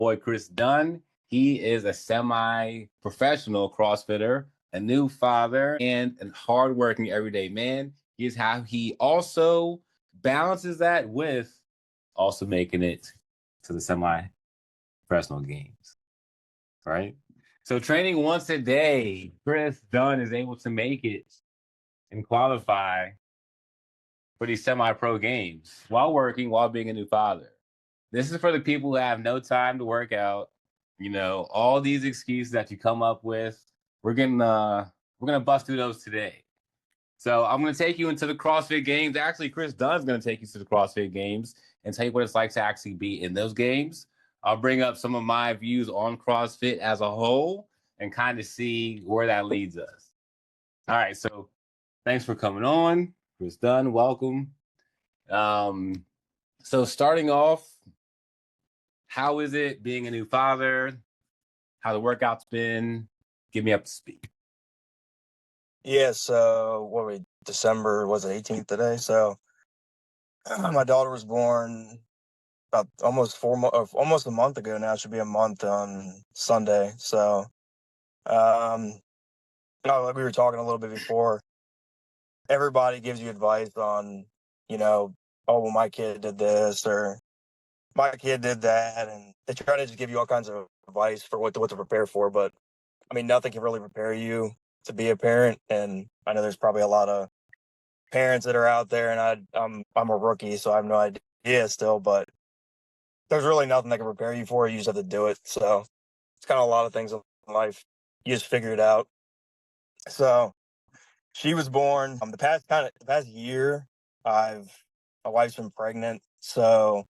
boy Chriss Dunn. He is a semi-professional CrossFitter, a new father, and a hardworking everyday man. Here's how he also balances that with also making it to the semi-professional games, right? So training once a day, Chriss Dunn is able to make it and qualify for these semi-pro games while working, while being a new father. This is for the people who have no time to work out. All these excuses that you come up with. We're gonna bust through those today. So I'm gonna take you into the CrossFit games. Actually, Chriss Dunn's gonna take you to the CrossFit games and tell you what it's like to actually be in those games. I'll bring up some of my views on CrossFit as a whole and kind of see where that leads us. All right, so thanks for coming on, Chriss Dunn. Welcome. So starting off, how is it being a new father? How the workout's been? Get me up to speed. Yeah, so December, was it 18th today? So my daughter was born about almost a month ago now. It should be a month on Sunday. So, like we were talking a little bit before, everybody gives you advice on, oh, well, my kid did this or my kid did that. And they try to just give you all kinds of advice for what to prepare for. But, I mean, nothing can really prepare you to be a parent. And I know there's probably a lot of parents that are out there, and I'm a rookie, so I have no idea still, but there's really nothing that can prepare you for it. You just have to do it. So it's kind of a lot of things in life. You just figure it out. So she was born the past year. My wife's been pregnant, so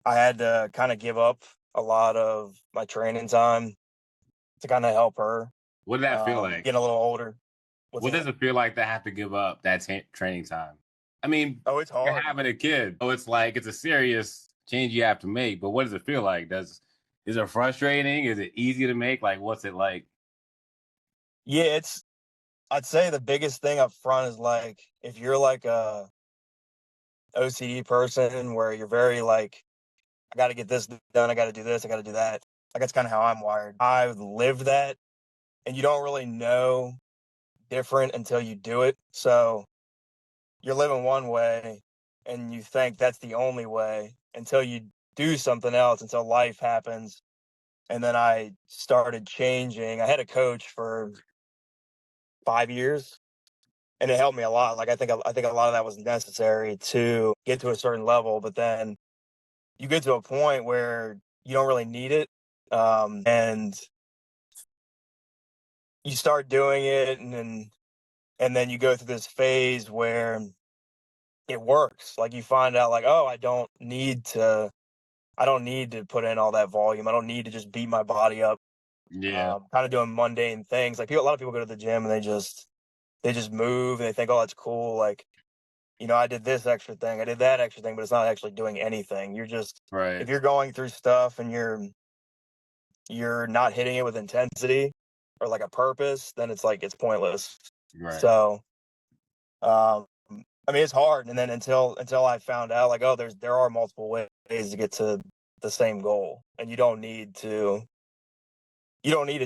I had to kind of give up a lot of my training time to kind of help her. What did that feel like? Getting a little older. What does it feel like to have to give up that training time? I mean, it's hard. You're having a kid. So it's like it's a serious change you have to make. But what does it feel like? Is it frustrating? Is it easy to make? Like, what's it like? Yeah, I'd say the biggest thing up front is like if you're like a OCD person where you're very like, I got to get this done, I got to do this, I got to do that. Like that's kind of how I'm wired. I've lived that, and you don't really know different until you do it. So you're living one way, and you think that's the only way until you do something else, until life happens. And then I started changing. I had a coach for 5 years, and it helped me a lot. Like I think a lot of that was necessary to get to a certain level, but then you get to a point where you don't really need it, and you start doing it, and then you go through this phase where it works. Like you find out, like, oh, I don't need to put in all that volume. I don't need to just beat my body up. Yeah, kind of doing mundane things. Like a lot of people go to the gym and they just move and they think, oh, that's cool. Like, I did this extra thing, I did that extra thing, but it's not actually doing anything. You're just right. If you're going through stuff and you're not hitting it with intensity or like a purpose, then it's like it's pointless. Right. So, I mean, it's hard. And then until I found out, like, oh, there are multiple ways to get to the same goal, and you don't need to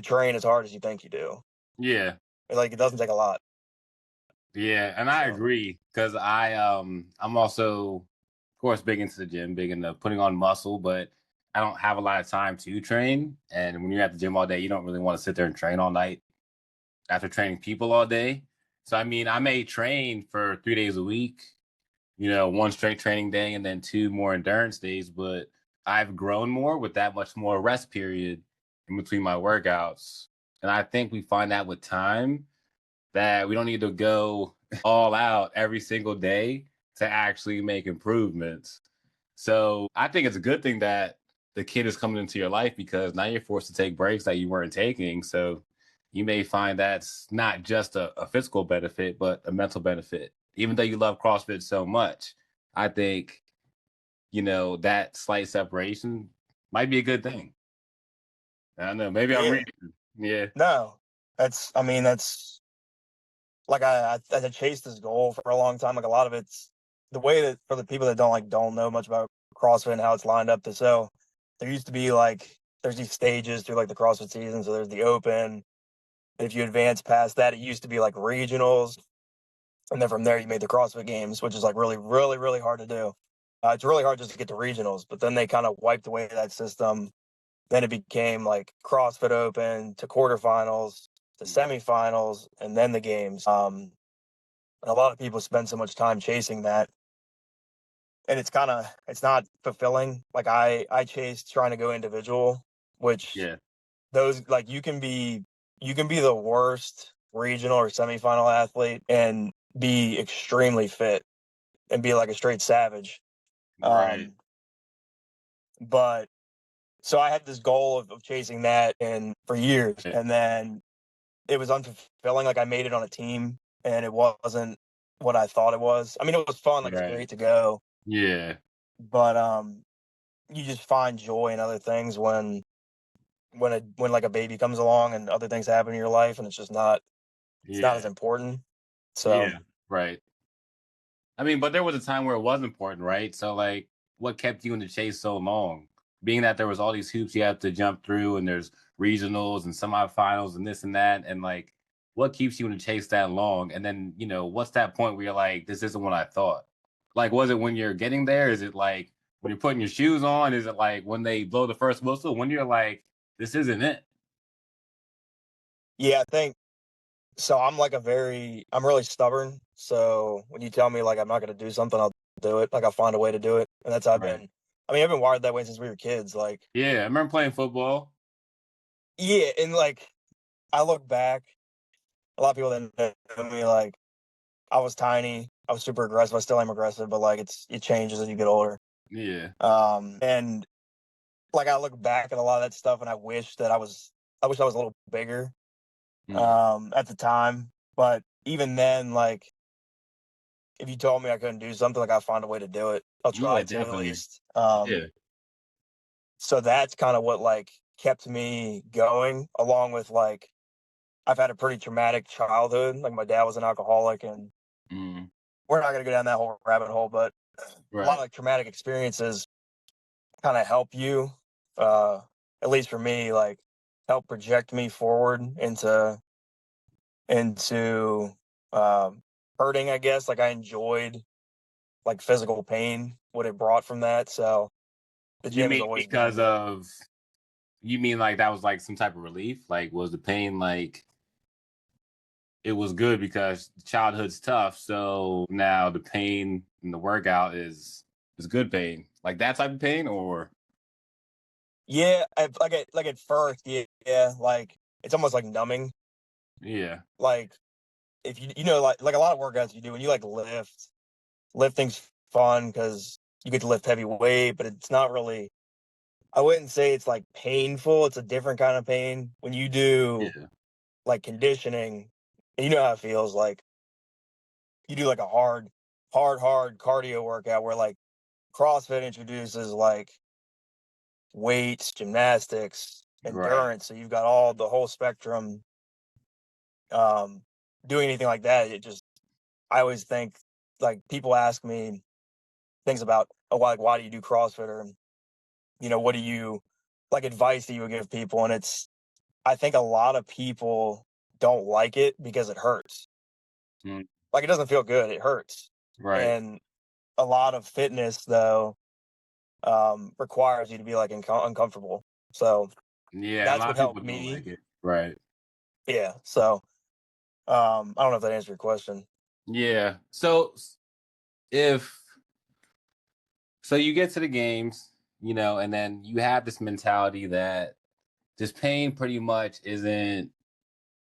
train as hard as you think you do. Yeah. Like it doesn't take a lot. Yeah, and I agree because I'm also, of course, big into the gym, big into putting on muscle, but I don't have a lot of time to train. And when you're at the gym all day, you don't really want to sit there and train all night after training people all day. So I mean, I may train for 3 days a week, one straight training day and then 2 more endurance days, but I've grown more with that much more rest period in between my workouts. And I think we find that with time that we don't need to go all out every single day to actually make improvements. So I think it's a good thing that the kid is coming into your life because now you're forced to take breaks that you weren't taking. So you may find that's not just a physical benefit, but a mental benefit. Even though you love CrossFit so much, I think, that slight separation might be a good thing. I don't know. Maybe I'm reading. Yeah. No, that's like I chased this goal for a long time. Like a lot of it's the way that for the people that don't know much about CrossFit and how it's lined up. So there used to be like there's these stages through like the CrossFit season. So there's the open. If you advance past that, it used to be like regionals, and then from there you made the CrossFit Games, which is like really, really, really hard to do. It's really hard just to get to regionals, but then they kind of wiped away that system. Then it became like CrossFit Open to quarterfinals to semifinals, and then the games. And a lot of people spend so much time chasing that, and it's not fulfilling. Like I chase trying to go individual, which Yeah. those like you can be the worst regional or semifinal athlete and be extremely fit and be like a straight savage. Right. But so I had this goal of chasing that and for years, Yeah. and then it was unfulfilling. Like I made it on a team and it wasn't what I thought it was. I mean, it was fun, like it's Right. great to go, Yeah. but you just find joy in other things when like a baby comes along and other things happen in your life and it's not as Yeah. important. So Yeah. Right. I mean, but there was a time where it was important, right? So, like, what kept you in the chase so long? Being that there was all these hoops you have to jump through, and there's regionals and semifinals and this and that, and like, what keeps you in the chase that long? And then, what's that point where you're like, this isn't what I thought? Like, was it when you're getting there? Is it like when you're putting your shoes on? Is it like when they blow the first whistle? When you're like, this isn't it? yeah, I think so. I'm really stubborn. So when you tell me like I'm not gonna do something, I'll do it. Like I'll find a way to do it. And that's how I've Right. been. I mean, I've been wired that way since we were kids. Like, Yeah, I remember playing football. yeah, and like I look back, a lot of people that know me, like I was tiny, I was super aggressive. I still am aggressive, but like it changes as you get older. Yeah. And like I look back at a lot of that stuff, and I wish I was a little bigger Mm. at the time. But even then, like if you told me I couldn't do something, like I'll find a way to do it. I'll Yeah, try to at definitely. least. Yeah. So that's kind of what like kept me going, along with like I've had a pretty traumatic childhood. Like my dad was an alcoholic, and Mm. we're not gonna go down that whole rabbit hole, but a lot of Right. like traumatic experiences kind of help you, uh, at least for me, like help project me forward into hurting. I guess like I enjoyed like physical pain, what it brought from that. So the You gym has mean always because been. of you mean like that was like some type of relief? Like was the pain like it was good because childhood's tough, so now the pain in the workout is good pain. Like that type of pain or Yeah, like at first, yeah, yeah, like it's almost like numbing. yeah. Like if you know like a lot of workouts you do when you like lifting's fun because you get to lift heavy weight, but it's not really. I wouldn't say it's like painful. It's a different kind of pain when you do Yeah. like conditioning. And you know how it feels like you do like a hard cardio workout where like CrossFit introduces like weights, gymnastics, Right. endurance. So you've got all the whole spectrum. Um, doing anything like that, it just I always think like people ask me things about oh why do you do CrossFit or what do you like advice that you would give people, and it's I think a lot of people don't like it because it hurts. Mm, Like it doesn't feel good, it hurts. right. And a lot of fitness though requires you to be like uncomfortable. So Yeah, a that's lot what of people helped don't me. like it. Right. Yeah. So I don't know if that answered your question. Yeah. So if you get to the games, and then you have this mentality that this pain pretty much isn't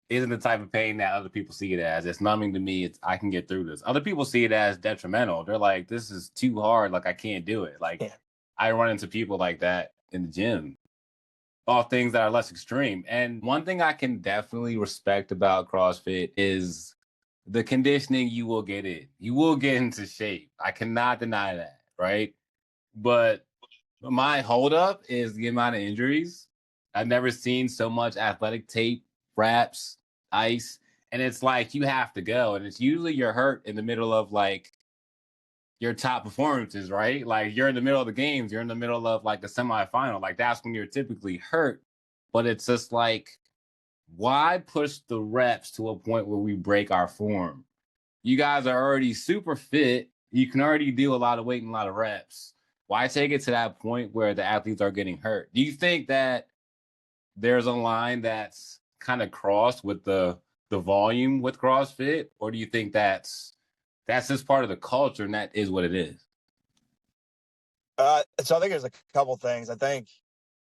the type of pain that other people see it as. It's numbing to me. It's I can get through this. Other people see it as detrimental. They're like, this is too hard. Like I can't do it. Like Yeah. I run into people like that in the gym. All things that are less extreme. And one thing I can definitely respect about CrossFit is the conditioning you will get in. You will get into shape. I cannot deny that, right? But my holdup is the amount of injuries. I've never seen so much athletic tape, wraps, ice, and it's like you have to go. And it's usually you're hurt in the middle of like your top performances, right? Like you're in the middle of the games, you're in the middle of like a semifinal, like that's when you're typically hurt. But it's just like, why push the reps to a point where we break our form? You guys are already super fit. You can already do a lot of weight and a lot of reps. Why take it to that point where the athletes are getting hurt? Do you think that there's a line that's kind of crossed with the volume with CrossFit, or do you think that's just part of the culture and that is what it is? So I think there's a couple things. I think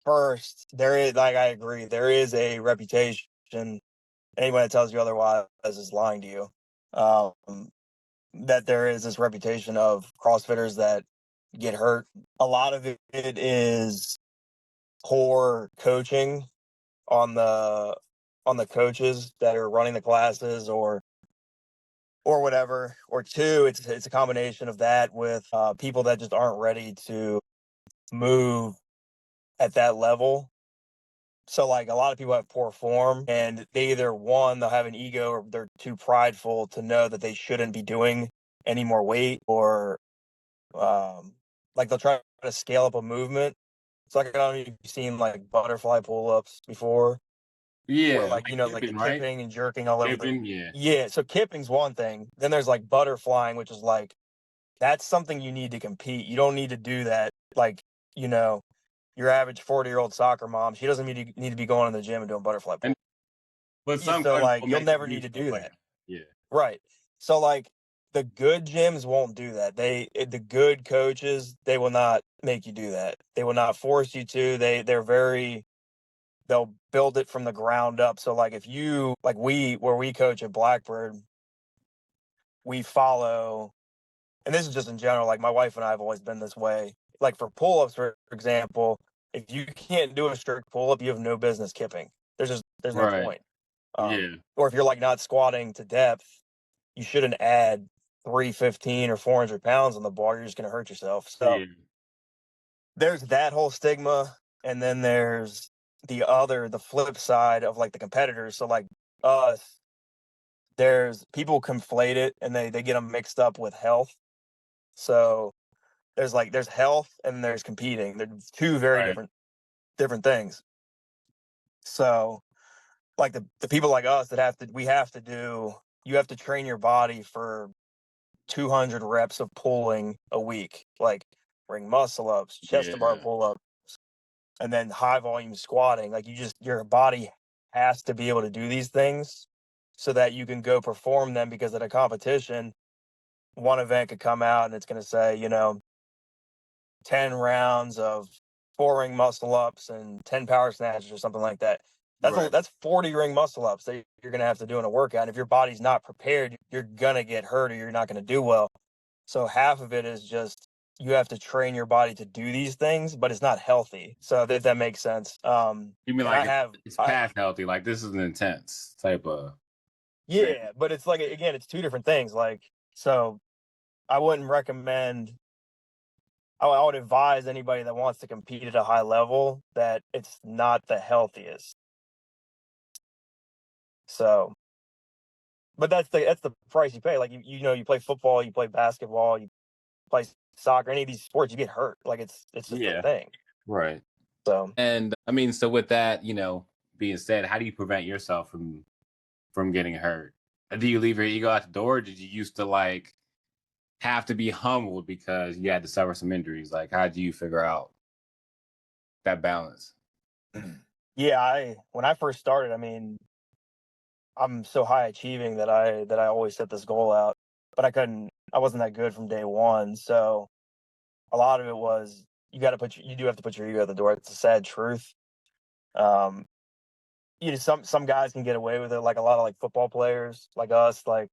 first, there is, like, I agree, there is a reputation. Anyone that tells you otherwise is lying to you. That there is this reputation of CrossFitters that get hurt. A lot of it is poor coaching on the coaches that are running the classes or whatever. Or two, it's a combination of that with people that just aren't ready to move at that level. So, like, a lot of people have poor form, and they either, one, they'll have an ego, or they're too prideful to know that they shouldn't be doing any more weight, or like they'll try to scale up a movement. It's like, I don't know if you've seen like butterfly pull-ups before, where, Yeah, like, like like the kipping, right? kipping and jerking all over the. Kipping, yeah. Yeah, so kipping's one thing. Then there's like butterflying, which is like, that's something you need to compete. You don't need to do that. Like, you know, your average 40-year-old soccer mom, she doesn't need to be going to the gym and doing butterfly And pull. but some So, coaches like, will you'll make you never do need to stuff do like that. that. Yeah. Right. So, like, the good gyms won't do that. The good coaches, they will not make you do that. They will not force you to. They'll build it from the ground up. So, like, if you, like, where we coach at Blackbird, we follow, and this is just in general, like, my wife and I have always been this way. Like, for pull-ups, for example, if you can't do a strict pull-up, you have no business kipping. There's no Right. point. Yeah. Or if you're, like, not squatting to depth, you shouldn't add 315 or 400 pounds on the bar. You're just going to hurt yourself. So Yeah. there's that whole stigma. And then there's the flip side of, like, the competitors. So, like, us, there's people conflate it, and they get them mixed up with health. So there's health and there's competing. They're two very Right. different things. So, like, the people like us that you have to train your body for 200 reps of pulling a week, like ring muscle ups, chest to bar Yeah. pull ups, and then high volume squatting. Like, your body has to be able to do these things so that you can go perform them, because at a competition, one event could come out and it's going to say, 10 rounds of 4 ring muscle ups and 10 power snatches or something like that. Right. That's 40 ring muscle ups that you're going to have to do in a workout. And if your body's not prepared, you're going to get hurt, or you're not going to do well. So half of it is just, you have to train your body to do these things, but it's not healthy. So if that makes sense. You mean And like it's past healthy, like this is an intense type of training. yeah, but it's like, again, it's two different things. Like, so I wouldn't recommend, I would advise anybody that wants to compete at a high level that it's not the healthiest. So, but that's the price you pay. Like, you play football, you play basketball, you play soccer, any of these sports, you get hurt. Like, it's just a Yeah. thing. Right. So, And I mean, so with that, being said, how do you prevent yourself from getting hurt? Do you leave your ego at the door? Or did you used to like have to be humbled because you had to suffer some injuries? Like, how do you figure out that balance? yeah, when I first started, I mean, I'm so high achieving that I always set this goal out, but I wasn't that good from day one. So a lot of it was, you do have to put your ego at the door. It's a sad truth. Um, some guys can get away with it, like a lot of, like, football players like us, like,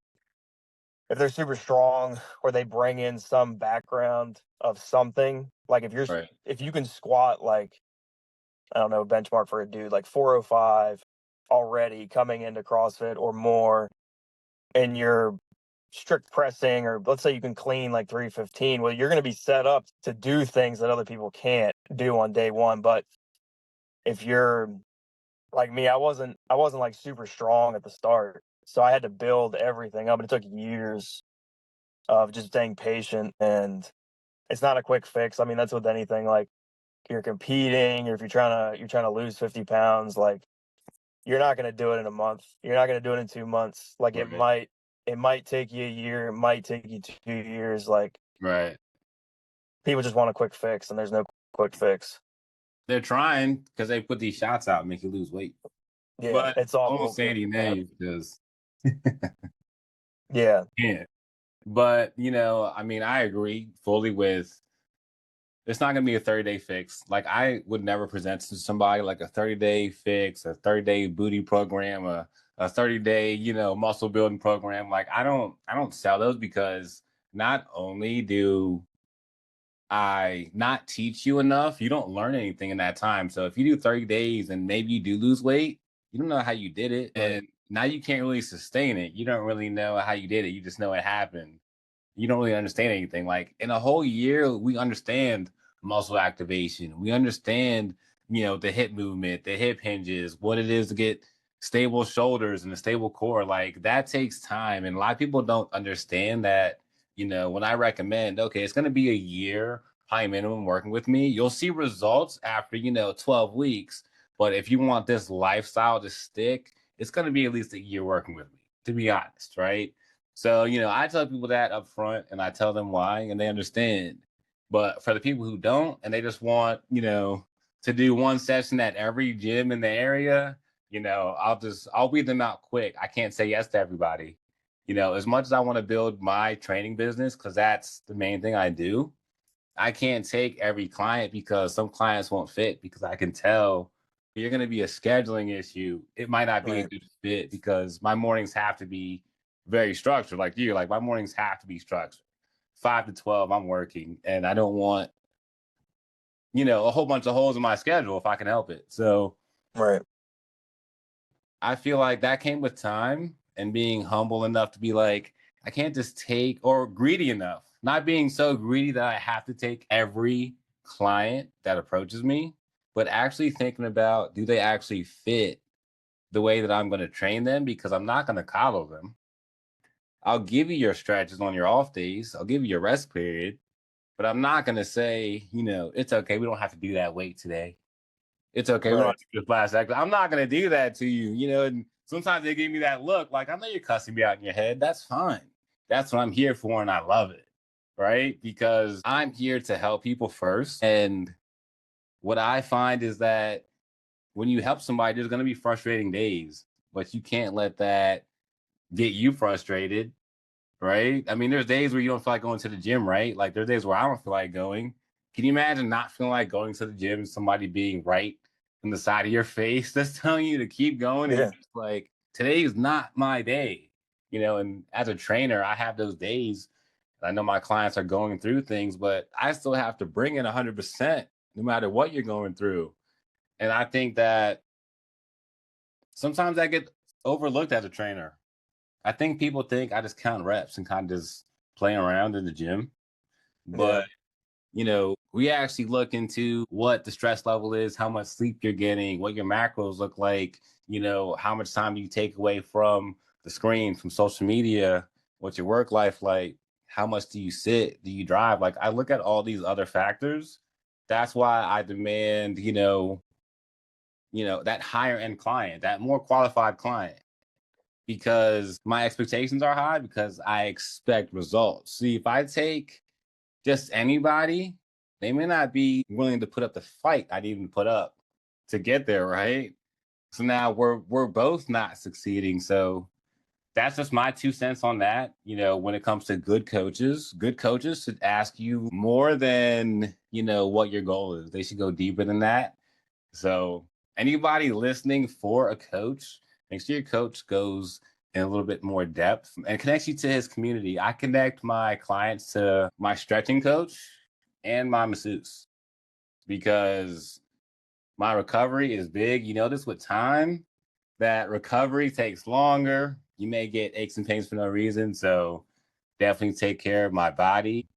if they're super strong, or they bring in some background of something, like, Right. if you can squat, like, I don't know, benchmark for a dude like 405 already coming into CrossFit or more, and you're strict pressing, or let's say you can clean like 315, well, you're going to be set up to do things that other people can't do on day one. But if you're like me, I wasn't like super strong at the start, so I had to build everything up, and it took years. of just staying patient, and it's not a quick fix. I mean, that's with anything. Like you're competing, or if you're trying to lose 50 pounds, like you're not gonna do it in a month. You're not gonna do it in 2 months. Like Right. it might take you a year. It might take you 2 years. Like Right. people just want a quick fix, and there's no quick fix. They're trying because they put these shots out and make you lose weight. Yeah, But it's all I won't say bullcrap. any names because Yeah, can't. But I mean, I agree fully with it's not gonna be a 30-day fix. Like I would never present to somebody like a 30-day fix, a 30-day booty program, a 30-day, muscle building program. Like I don't sell those because not only do I not teach you enough, you don't learn anything in that time. So if you do 30 days and maybe you do lose weight, you don't know how you did it. right, And now you can't really sustain it. You don't really know how you did it. You just know it happened. You don't really understand anything. Like in a whole year, we understand muscle activation. We understand, the hip movement, the hip hinges, what it is to get stable shoulders and a stable core. Like that takes time. And a lot of people don't understand that, when I recommend, okay, it's going to be a year, probably minimum working with me, you'll see results after, 12 weeks. But if you want this lifestyle to stick, it's going to be at least a year working with me, to be honest, right? So, I tell people that up front and I tell them why and they understand. But for the people who don't and they just want, to do one session at every gym in the area, I'll weed them out quick. I can't say yes to everybody. As much as I want to build my training business, because that's the main thing I do, I can't take every client because some clients won't fit because I can tell you're going to be a scheduling issue. It might not be a right, good fit because my mornings have to be very structured. Like you, like my mornings have to be structured. 5 to 12, I'm working, and I don't want a whole bunch of holes in my schedule if I can help it. So right, I feel like that came with time and being humble enough to be like, I can't just take or greedy enough, not being so greedy that I have to take every client that approaches me, but actually thinking about do they actually fit the way that I'm going to train them because I'm not going to coddle them. I'll give you your stretches on your off days, I'll give you your rest period, but I'm not going to say, it's okay. We don't have to do that weight today. It's okay. We don't right. have to do this last act. I'm not going to do that to you, and sometimes they give me that look like, I know you're cussing me out in your head. That's fine. That's what I'm here for. And I love it. Right. Because I'm here to help people first. And what I find is that when you help somebody, there's going to be frustrating days, but you can't let that get you frustrated. Right. I mean, there's days where you don't feel like going to the gym. Right. Like there's days where I don't feel like going. Can you imagine not feeling like going to the gym and somebody being right in the side of your face that's telling you to keep going and you're Yeah, just like, today is not my day. And as a trainer, I have those days. I know my clients are going through things, but I still have to bring in 100% no matter what you're going through. And I think that sometimes I get overlooked as a trainer. I think people think I just count reps and kind of just playing around in the gym. yeah, But we actually look into what the stress level is, how much sleep you're getting, what your macros look like, how much time you take away from the screen, from social media, what's your work life like, how much do you sit, do you drive? Like I look at all these other factors. That's why I demand, that higher end client, that more qualified client, because my expectations are high because I expect results. See, if I take just anybody, they may not be willing to put up the fight I'd even put up to get there, right? So now we're both not succeeding. So that's just my 2 cents on that. When it comes to good coaches should ask you more than, what your goal is. They should go deeper than that. So anybody listening for a coach, make sure your coach goes in a little bit more depth and connects you to his community. I connect my clients to my stretching coach and my masseuse because my recovery is big. You notice with time that recovery takes longer. You may get aches and pains for no reason. So definitely take care of my body.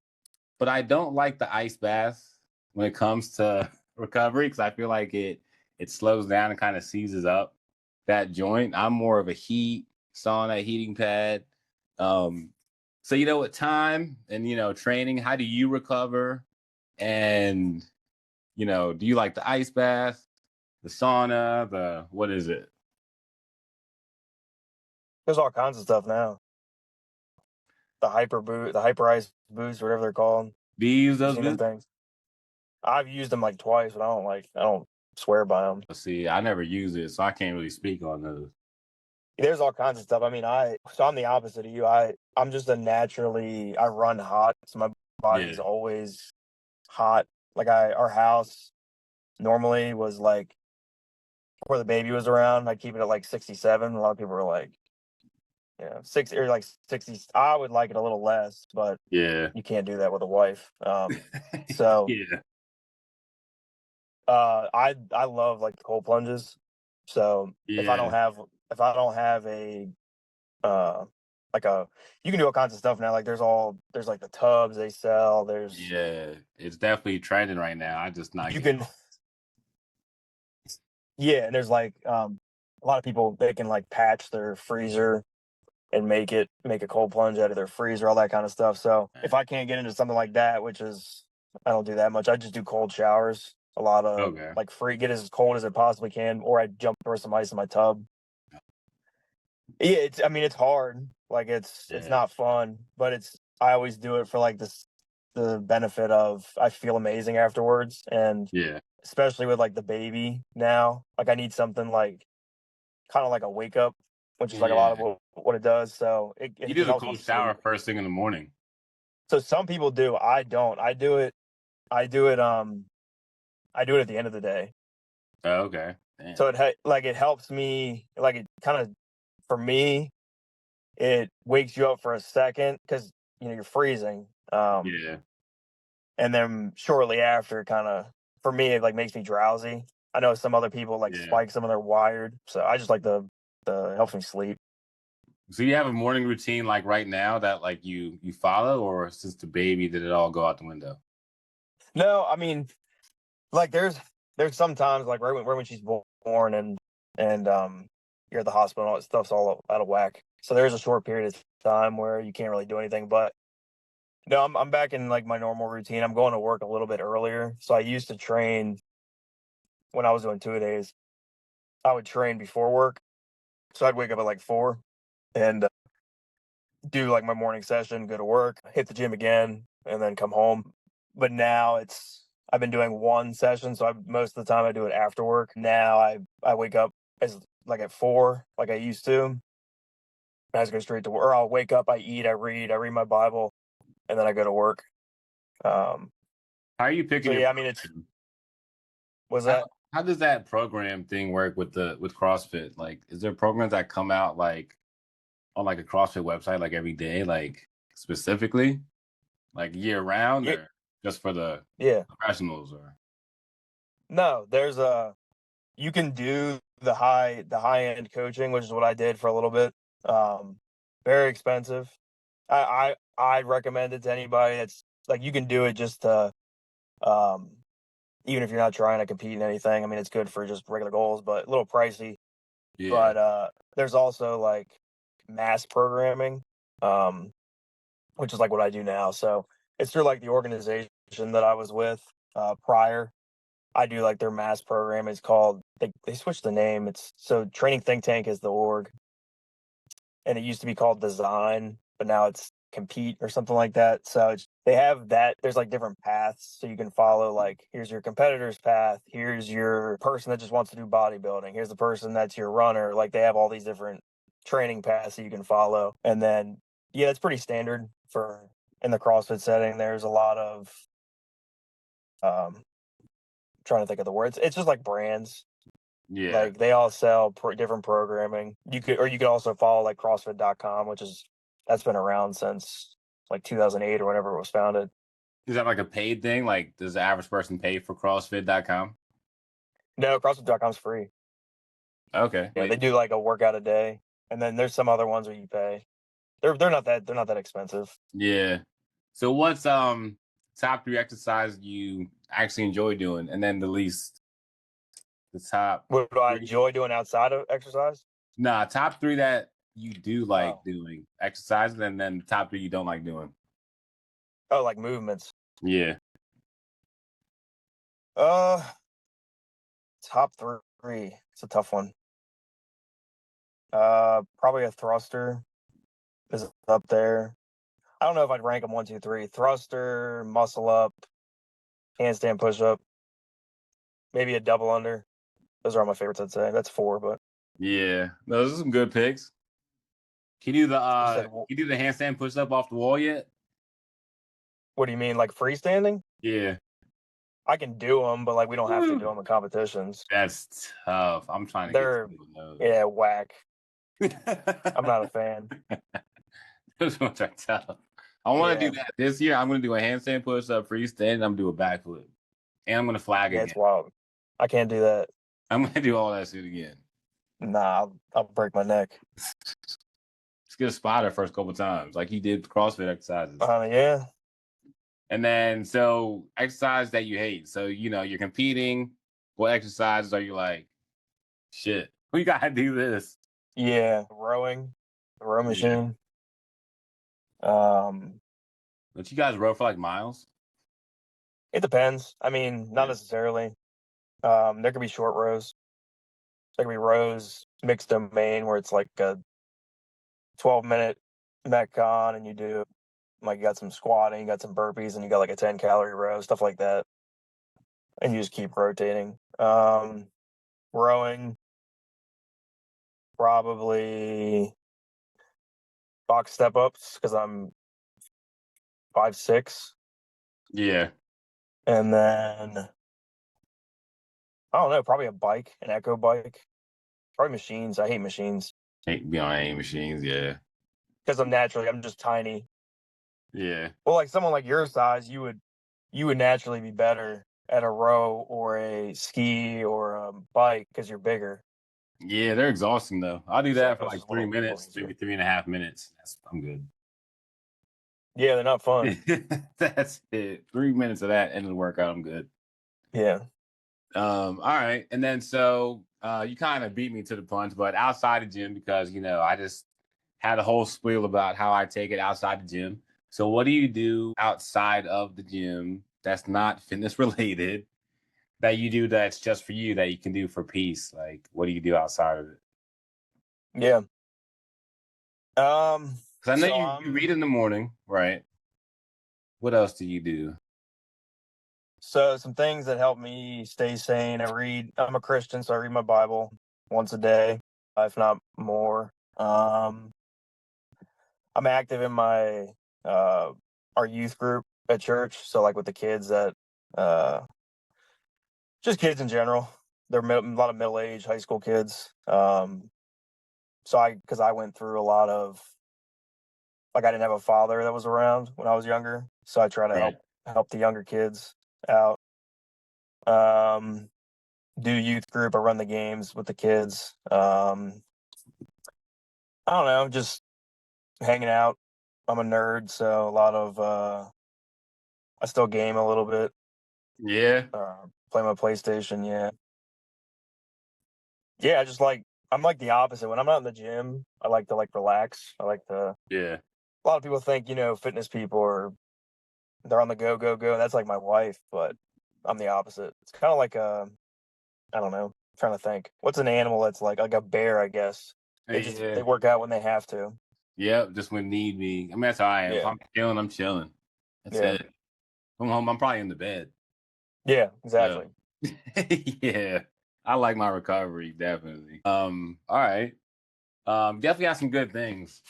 But I don't like the ice bath when it comes to recovery because I feel like it slows down and kind of seizes up that joint. I'm more of a heat sauna heating pad. Um, So, you know, with time and, you know, training, how do you recover? And, you know, do you like the ice bath, the sauna, what is it? There's all kinds of stuff now. The hyper ice boots, whatever they're called. Do you use You those seen them boots? things? I've used them like twice, but I don't swear by them. See, I never use it, so I can't really speak on those. There's all kinds of stuff. I mean, so I'm the opposite of you. I'm just I run hot, so my body Yeah. is always hot. Like our house normally was like before the baby was around, I'd keep it at like 67. A lot of people were like, yeah, 60 or like 60. I would like it a little less, but Yeah. you can't do that with a wife. So Yeah. I love like the cold plunges. So Yeah. if I don't have uh like a you can do all kinds of stuff now. Like there's like the tubs they sell. There's Yeah. It's definitely trending right now. I just not you getting can yeah, and there's like a lot of people they can like patch their freezer and make a cold plunge out of their freezer, all that kind of stuff. So on if it. I can't get into something like that, which is I don't do that much, I just do cold showers. A lot of Okay. like free get as cold as it possibly can, or I jump for some ice in my tub. Yeah, I mean it's hard. Like it's Yeah. not fun, but I always do it for like the benefit of I feel amazing afterwards, and Yeah. especially with like the baby now, like I need something like kind of like a wake up, which is like a lot of Yeah. what it does. So You it do the helps me cold shower sleep. first thing in the morning. So some people do. I don't. I do it. I do it at the end of the day. Oh, okay. Damn. So like it helps me. Like it kind of for me, it wakes you up for a second because you're freezing. Yeah. And then shortly after, kind of for me, it like makes me drowsy. I know some other people like Yeah. spike. Some of them are wired. So I just like the helps me sleep. So you have a morning routine like right now that like you follow, or since the baby did it all go out the window? No, I mean like there's sometimes like right when she's born and you're at the hospital, all that stuff's all out of whack. So there's a short period of time where you can't really do anything. But no, I'm back in like my normal routine. I'm going to work a little bit earlier. So I used to train when I was doing 2 days. I would train before work. So I'd wake up at like 4 and do like my morning session, go to work, hit the gym again, and then come home. But now I've been doing one session, so most of the time I do it after work. Now I wake up as like at 4, like I used to. I just go straight to work. Or I'll wake up, I eat, I read my Bible, and then I go to work. Um, How are you so picking your yeah, I mean it's program? was How that how does that program thing work with CrossFit? Like, is there programs that come out like on like a CrossFit website like every day, like specifically, like year round, yeah or just for the yeah professionals? Or no there's a you can do the high end coaching, which is what I did for a little bit. Um, very expensive. I'd recommend it to anybody. It's like you can do it just to um, even if you're not trying to compete in anything. I mean, it's good for just regular goals, but a little pricey. yeah, But there's also like mass programming, um, which is like what I do now. So it's through like the organization that I was with prior. I do like their mass program. It's called they switched the name. It's so Training Think Tank is the org, and it used to be called Design, but now it's Compete or something like that. So they have that. There's like different paths, so you can follow. Like here's your competitor's path. Here's your person that just wants to do bodybuilding. Here's the person that's your runner. Like they have all these different training paths that you can follow, and then yeah, it's pretty standard for in the CrossFit setting. There's a lot of um, trying to think of the words. It's just like brands. yeah, Like they all sell different programming. You could also follow like CrossFit.com, that's been around since like 2008 or whenever it was founded. is that like a paid thing? Like, does the average person pay for CrossFit.com? No, CrossFit.com's free. Okay, Yeah, wait, they do like a workout a day, and then there's some other ones where you pay. They're not that expensive. yeah. So what's top three exercise you actually enjoy doing, and then the least, the top What do I three? enjoy doing outside of exercise? Nah, top three that you do like doing exercises, and then the top 3 you don't like doing? Oh, like movements. Yeah. Top 3. It's a tough one. Probably a thruster is up there. I don't know if I'd rank them 1, 2, 3. Thruster, muscle up, handstand push up, maybe a double under. Those are all my favorites, I'd say. That's 4, but Yeah. Those are some good picks. Can you do the handstand push up off the wall yet? What do you mean, like freestanding? Yeah. I can do them, but like we don't have to do them in competitions. That's tough. I'm trying to They're whack. I'm not a fan. Those ones are tough. I want to do that this year. I'm going to do a handstand push up, freestanding. I'm going to do a backflip, and I'm going to flag again. It's wild. I can't do that. I'm going to do all that shit again. Nah, I'll break my neck. Just get a spotter first couple times, like he did CrossFit exercises. Yeah. And then, so exercise that you hate. So, you're competing. What exercises are you like, shit, we got to do this? Yeah, rowing, the row machine. But you guys row for like miles? It depends. I mean, not necessarily. There could be short rows. There could be rows mixed domain where it's like a 12-minute metcon, and you do like you got some squatting, you got some burpees, and you got like a 10-calorie row, stuff like that, and you just keep rotating. Rowing, probably box step ups because I'm 5'6". Yeah. And then I don't know, probably a bike, an echo bike. Probably machines. I hate machines. Hate be on any machines, yeah. Because I'm just tiny. Yeah. Well, like someone like your size, you would naturally be better at a row or a ski or a bike because you're bigger. Yeah, they're exhausting though. I'll do that for like 3 minutes, maybe 3.5 minutes. I'm good. Yeah, they're not fun. That's it. 3 minutes of that end of the workout, I'm good. Yeah. All right. And then so you kind of beat me to the punch, but outside the gym, because I just had a whole spiel about how I take it outside the gym. So what do you do outside of the gym that's not fitness related, that you do that's just for you, that you can do for peace? Like, what do you do outside of it? Yeah. Because I know you read in the morning, right? What else do you do? So some things that help me stay sane. I'm a Christian, so I read my Bible once a day, if not more. I'm active in my our youth group at church. So like with the kids that just kids in general. They're a lot of middle-aged high school kids. Because I went through a lot of, like, I didn't have a father that was around when I was younger, so I try to help the younger kids out. Do youth group. I run the games with the kids. I don't know, just hanging out. I'm a nerd, so a lot of I still game a little bit. Yeah. Play my PlayStation. Yeah. I'm like the opposite. When I'm not in the gym, I like to relax. I like to. Yeah. A lot of people think fitness people they're on the go. That's like my wife, but I'm the opposite. It's kind of like I don't know. I'm trying to think. What's an animal that's like a bear? I guess they work out when they have to. Yep, just when need be. I mean, that's how I am. Yeah. If I'm chilling, I'm chilling. That's it. I'm home. I'm probably in the bed. Yeah, exactly. So, yeah, I like my recovery, definitely. All right. Definitely got some good things.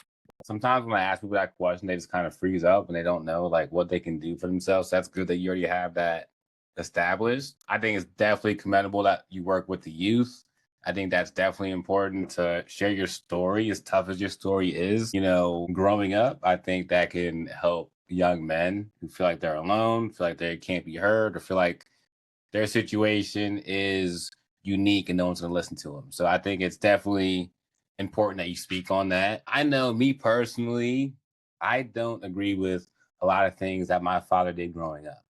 Sometimes when I ask people that question, they just kind of freeze up and they don't know like what they can do for themselves. So that's good that you already have that established. I think it's definitely commendable that you work with the youth. I think that's definitely important to share your story, as tough as your story is. Growing up, I think that can help young men who feel like they're alone, feel like they can't be heard, or feel like their situation is unique and no one's going to listen to them. So I think it's definitely important that you speak on that. I know me personally, I don't agree with a lot of things that my father did growing up.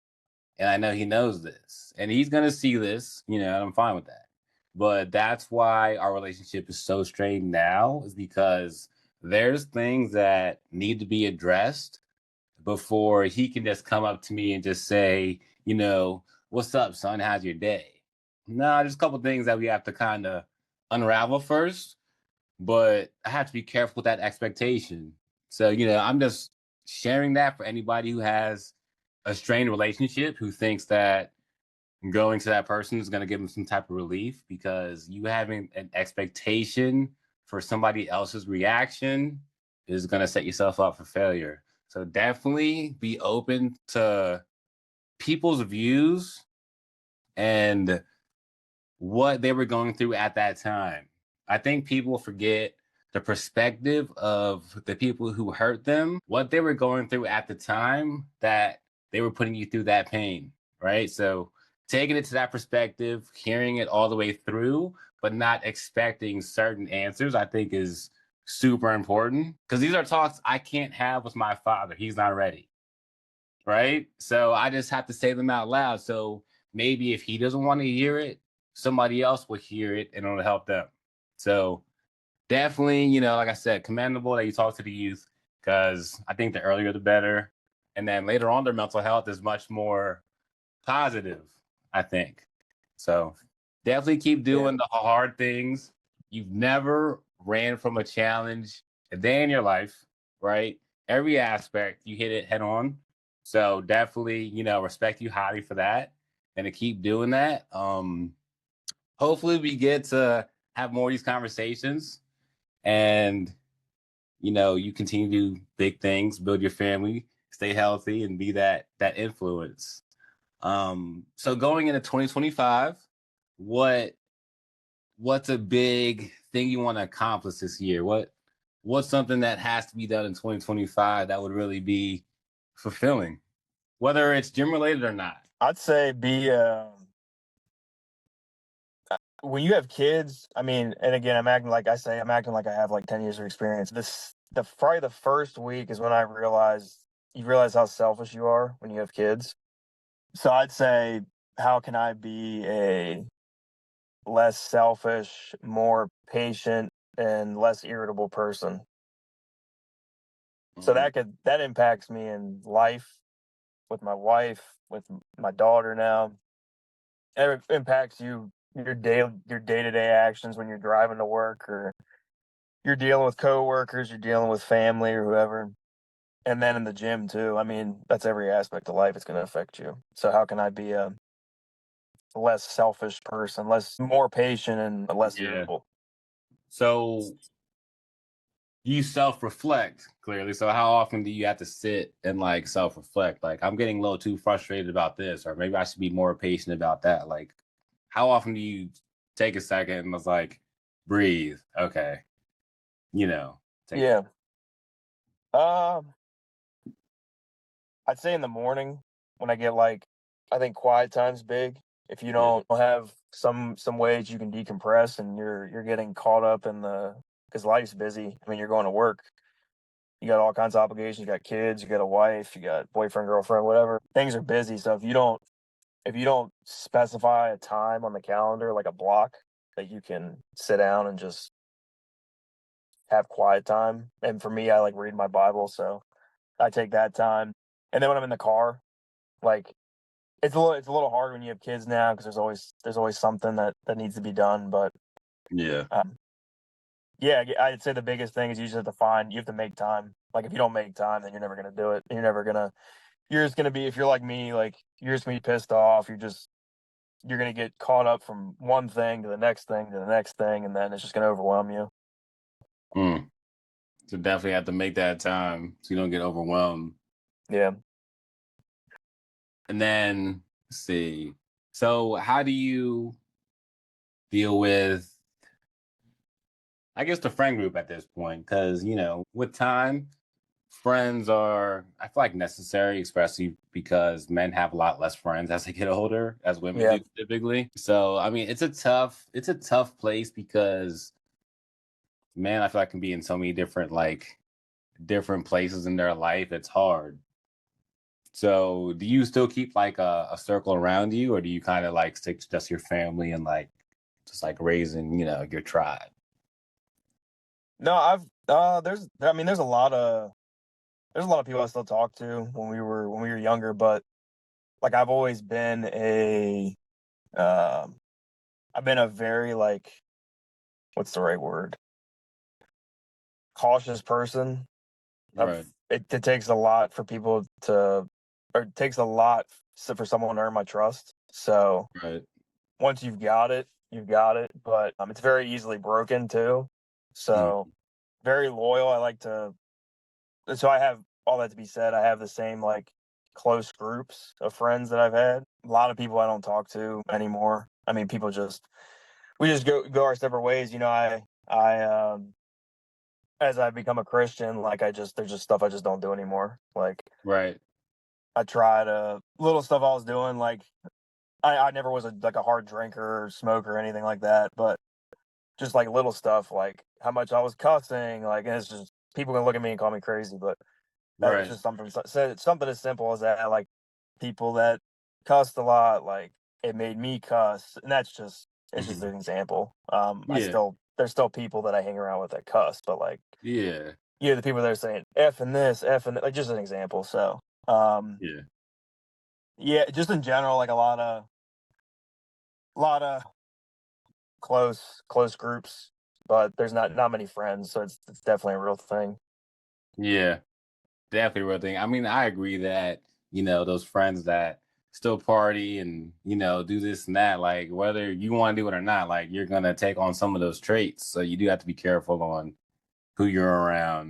And I know he knows this and he's going to see this, and I'm fine with that. But that's why our relationship is so strained now, is because there's things that need to be addressed before he can just come up to me and just say, what's up, son? How's your day? No, there's a couple things that we have to kind of unravel first, but I have to be careful with that expectation. So, I'm just sharing that for anybody who has a strained relationship, who thinks that going to that person is going to give them some type of relief, because you having an expectation for somebody else's reaction is going to set yourself up for failure. So definitely be open to people's views and what they were going through at that time. I think people forget the perspective of the people who hurt them, what they were going through at the time that they were putting you through that pain, right? So taking it to that perspective, hearing it all the way through, but not expecting certain answers, I think is super important, because these are talks I can't have with my father. He's not ready, right? So I just have to say them out loud. So maybe if he doesn't want to hear it, somebody else will hear it and it'll help them. So definitely, like I said, commendable that you talk to the youth, because I think the earlier the better. And then later on, their mental health is much more positive, I think. So definitely keep doing the hard things. You've never ran from a challenge a day in your life, right? Every aspect, you hit it head on. So definitely, respect you highly for that, and to keep doing that. Hopefully we get to have more of these conversations, and you continue to do big things, build your family, stay healthy, and be that influence. So going into 2025, what's a big thing you want to accomplish this year? What's something that has to be done in 2025 that would really be fulfilling, whether it's gym related or not? I'd say when you have kids, I mean, and again, I'm acting like I have like 10 years of experience. Probably the first week is when you realize how selfish you are when you have kids. So I'd say, how can I be a less selfish, more patient, and less irritable person? So that impacts me in life, with my wife, with my daughter now. It impacts your day-to-day actions when you're driving to work, or you're dealing with coworkers, you're dealing with family or whoever. And then in the gym too. I mean, that's every aspect of life. It's going to affect you. So how can I be a less selfish person, more patient and less irritable? So you self-reflect clearly. So how often do you have to sit and like self-reflect? Like, I'm getting a little too frustrated about this, or maybe I should be more patient about that. Like, how often do you take a second and was like, breathe? Okay. Take Yeah. I'd say in the morning, when I get I think quiet time's big. If you don't have some ways you can decompress, and you're getting caught up in because life's busy. I mean, you're going to work. You got all kinds of obligations. You got kids. You got a wife. You got boyfriend, girlfriend, whatever. Things are busy. So if you don't specify a time on the calendar, like a block that you can sit down and just have quiet time. And for me, I like read my Bible, so I take that time. And then when I'm in the car, like it's a little hard when you have kids now, because there's always something that needs to be done. But yeah. Yeah, I'd say the biggest thing is you just you have to make time. Like if you don't make time, then you're never gonna do it. You're just gonna be, if you're like me, like you're just gonna be pissed off. You're gonna get caught up from one thing to the next thing to the next thing, and then it's just gonna overwhelm you. So definitely have to make that time so you don't get overwhelmed. Yeah. And then let's see. So how do you deal with, I guess, the friend group at this point? Because, with time, friends are, I feel like, necessary, especially because men have a lot less friends as they get older, as women do typically. So, I mean, it's a tough place, because men, I feel like, can be in so many different places in their life. It's hard. So do you still keep like a circle around you, or do you kind of like stick to just your family and like just like raising, your tribe? No, there's a lot of people I still talk to when we were younger, but like um I've been a very like what's the right word? Cautious person. Right, It takes a lot for people to or it takes a lot for someone to earn my trust. So right, once you've got it, you've got it. But it's very easily broken too. So mhm, very loyal. I like to. So I have all that to be said. I have the same like close groups of friends that I've had. A lot of people I don't talk to anymore. I mean, people just we just go our separate ways. I as I become a Christian, like there's just stuff I just don't do anymore. Like right, I tried little stuff I was doing. Like I never was a hard drinker or smoker or anything like that, but just like little stuff like how much I was cussing, like and it's just people can look at me and call me crazy, but that's right, just something as simple as that. Like people that cussed a lot, like it made me cuss, and it's just mhm, an example. yeah, There's still people that I hang around with that cuss, but like yeah, the people that are saying F and this, F and like just an example. So um, yeah, yeah, just in general, like a lot of close groups, but there's not many friends, so it's definitely a real thing. yeah. Definitely a real thing. I mean, I agree that, those friends that still party and, do this and that, like whether you want to do it or not, like you're gonna take on some of those traits. So you do have to be careful on who you're around